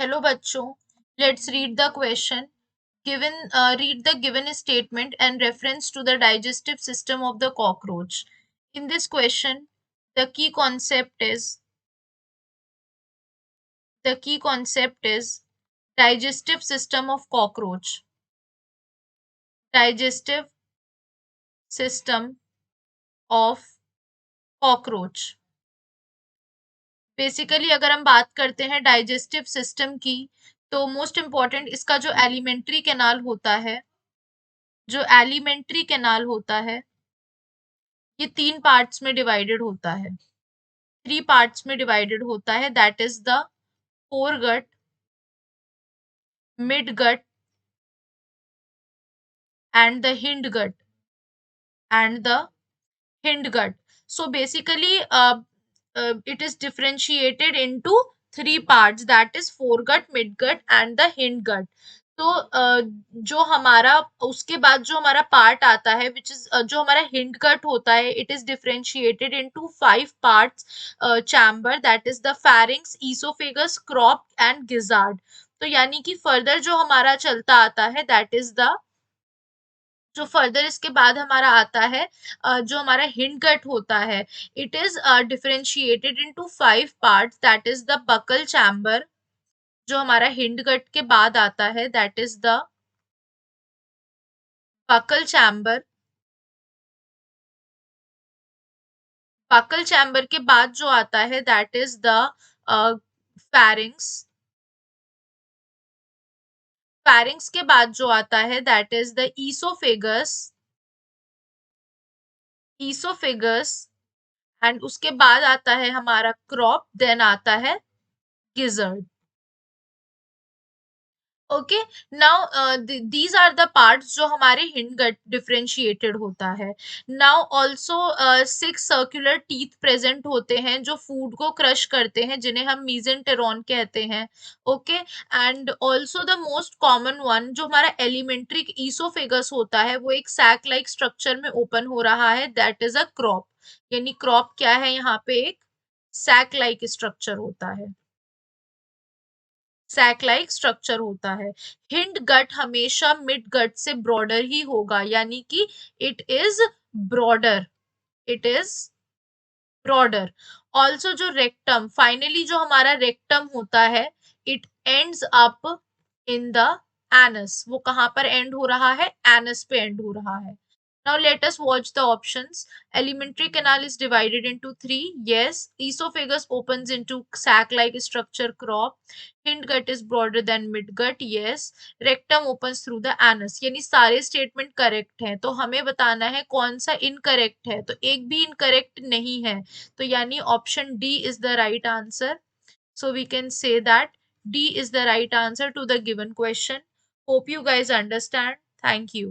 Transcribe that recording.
Hello बच्चों, let's read the question given read the given statement and reference to the digestive system of the cockroach. In this question, the key concept is digestive system of cockroach. Digestive system of cockroach. Basically अगर हम बात करते हैं digestive system की, तो most important इसका जो alimentary canal होता है, ये तीन पार्ट्स में डिवाइडेड होता है, थ्री पार्ट्स में डिवाइडेड होता है। That is the foregut, midgut and the hindgut So basically, it is differentiated into three parts, that is foregut, midgut and the hindgut. तो जो हमारा उसके बाद जो हमारा पार्ट आता है विच इज जो हमारा हिंड गट होता है, it is differentiated into five parts chamber, that is the pharynx, oesophagus, crop and gizzard. तो यानी कि फर्दर जो हमारा चलता आता है, दैट इज द जो फर्दर इसके बाद हमारा आता है, जो हमारा हिंड गट होता है, it is differentiated into five parts, that is the buccal chamber. जो हमारा हिंड गट के बाद आता है, that is the buccal chamber. Buccal chamber के बाद जो आता है, that is the pharynx. Pharynx के बाद जो आता है, that is the oesophagus. Oesophagus and उसके बाद आता है हमारा क्रॉप, देन आता है gizzard. Okay, now these are the parts जो हमारे हिंड गट डिफरेंशिएटेड होता है। Now also six circular teeth present होते हैं जो फूड को क्रश करते हैं, जिन्हें हम मीजेंटेरॉन कहते हैं। Okay, and also the most common one जो हमारा एलिमेंट्री ईसोफेगस होता है, वो एक सैक लाइक स्ट्रक्चर में ओपन हो रहा है, दैट इज अ क्रॉप। यानी क्रॉप क्या है, यहाँ पे एक सैक लाइक स्ट्रक्चर होता है, सैक लाइक स्ट्रक्चर होता है। हिंड गट हमेशा मिड गट से ब्रॉडर ही होगा, यानी कि it is broader, it is broader. Also जो रेक्टम, फाइनली जो हमारा रेक्टम होता है, it ends up in the anus. वो कहां पर एंड हो रहा है, एनस पे एंड हो रहा है। Now let us watch the options. Alimentary canal is divided into three. Yes. Esophagus opens into sac-like structure, crop. Hindgut is broader than midgut. Yes. Rectum opens through the anus. यानी सारे statement correct हैं, तो हमें बताना है कौन सा incorrect है। तो एक भी इनकरेक्ट नहीं है, तो यानी option D is the right answer. So we can say that D is the right answer to the given question. Hope you guys understand. Thank you.